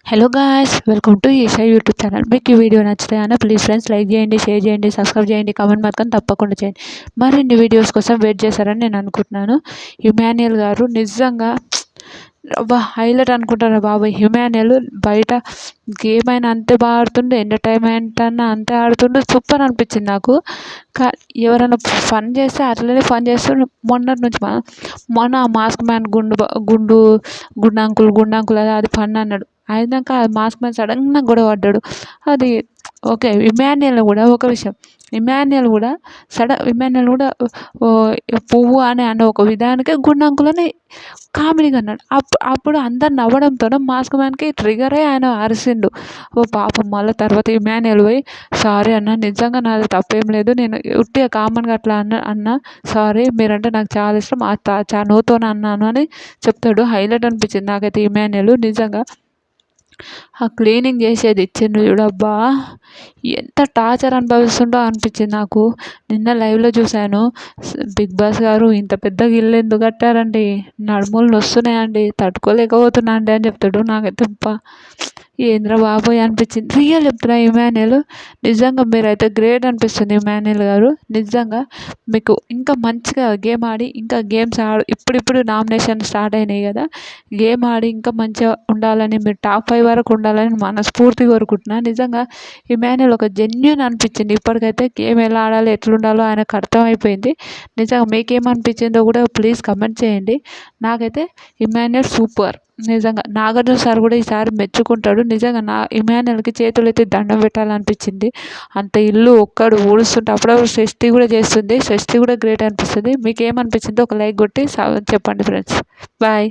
Hello guys, welcome to Esha YouTube channel. మీకు ఈ వీడియో నచ్చితే ప్లీజ్ ఫ్రెండ్స్ లైక్ చేయండి, షేర్ చేయండి, సబ్స్క్రైబ్ చేయండి, కామెంట్ మాత్రం తప్పకుండా చేయండి. మరిన్ని వీడియోస్ కోసం వెయిట్ చేశారని నేను అనుకుంటున్నాను. ఇమాన్యుయల్ గారు నిజంగా హైలైట్ అనుకుంటాను బాబు. ఇమాన్యుయల్ బయట గేమ్ అయినా అంతే బాగా ఆడుతుండు, ఎంటర్టైన్మెంట్ అన్నా అంతే ఆడుతుండు. సూపర్ అనిపించింది నాకు. ఎవరైనా ఫన్ చేస్తే అట్లనే ఫన్ చేస్తుండు. మొన్నటి నుంచి మొన్న మాస్క్ మ్యాన్ గుండు అంకుల్ అది ఫన్ అన్నాడు. అయినాక మాస్క్ మ్యాన్ సడన్గా గొడవ పడ్డాడు. అది ఓకే. ఇమాన్యుయల్ కూడా ఒక విషయం, ఇమాన్యుయల్ కూడా పువ్వు అని అన్న ఒక విధానికే గుండు అంకుల్ అని కామెడీగా అన్నాడు. అప్పుడు అందరు నవ్వడంతో మాస్క్ మ్యాన్కి ట్రిగర్ అయ్యి ఆయన అరిసిండు. ఓ పాపం. మళ్ళీ తర్వాత ఇమాన్యుయల్ పోయి సారీ అన్న, నిజంగా నాది తప్పేం లేదు, నేను ఉట్టిగా కామన్గా అట్లా అన్నా, సారీ, మీరంటే నాకు చాలా ఇష్టం, నోతోనే అన్నాను అని చెప్తాడు. హైలైట్ అనిపించింది నాకైతే ఇమాన్యుయల్. నిజంగా ఆ క్లీనింగ్ చేసేది ఇచ్చిండు చూడబ్బా, ఎంత టార్చర్ అనుభవిస్తుండో అనిపించింది నాకు. నిన్న లైవ్లో చూశాను. బిగ్ బాస్ గారు ఇంత పెద్దగా ఇల్లు ఎందుకు కట్టారండి, నడుములు నొస్తున్నాయండి, తట్టుకోలేకపోతున్నా అండి అని చెప్తాడు. నాకైతే ఏంద్ర బాబోయ్ అనిపించింది. రియల్ చెప్తున్నా ఇమాన్యుయల్, నిజంగా మీరైతే గ్రేట్ అనిపిస్తుంది ఇమాన్యుయల్ గారు. నిజంగా మీకు ఇంకా మంచిగా గేమ్ ఆడి, ఇంకా గేమ్స్ ఇప్పుడు నామినేషన్ స్టార్ట్ అయినాయి కదా, గేమ్ ఆడి ఇంకా మంచిగా ఉండాలని, మీరు టాప్ 5 వరకు ఉండాలని మనస్ఫూర్తిగా కోరుకుంటున్నా. నిజంగా ఇమాన్యుయల్ ఒక జెన్యూన్ అనిపించింది. ఇప్పటికైతే గేమ్ ఎలా ఆడాలి, ఎట్లుండాలో ఆయనకు అర్థమైపోయింది. నిజంగా మీకేమనిపించిందో కూడా ప్లీజ్ కమెంట్ చేయండి. నాకైతే ఇమాన్యుయల్ సూపర్. నిజంగా నాగార్జున సార్ కూడా ఈసారి మెచ్చుకుంటాడు. నిజంగా ఇమాన్యుయల్కి చేతులు ఎత్తి దండం పెట్టాలనిపించింది. అంత ఇల్లు ఒక్కడు ఊడుస్తుంటే అప్పుడప్పుడు షష్ఠి కూడా చేస్తుంది. షష్ఠి కూడా గ్రేట్ అనిపిస్తుంది. మీకు ఏమనిపించిందో ఒక లైక్ కొట్టి చెప్పండి ఫ్రెండ్స్. బాయ్.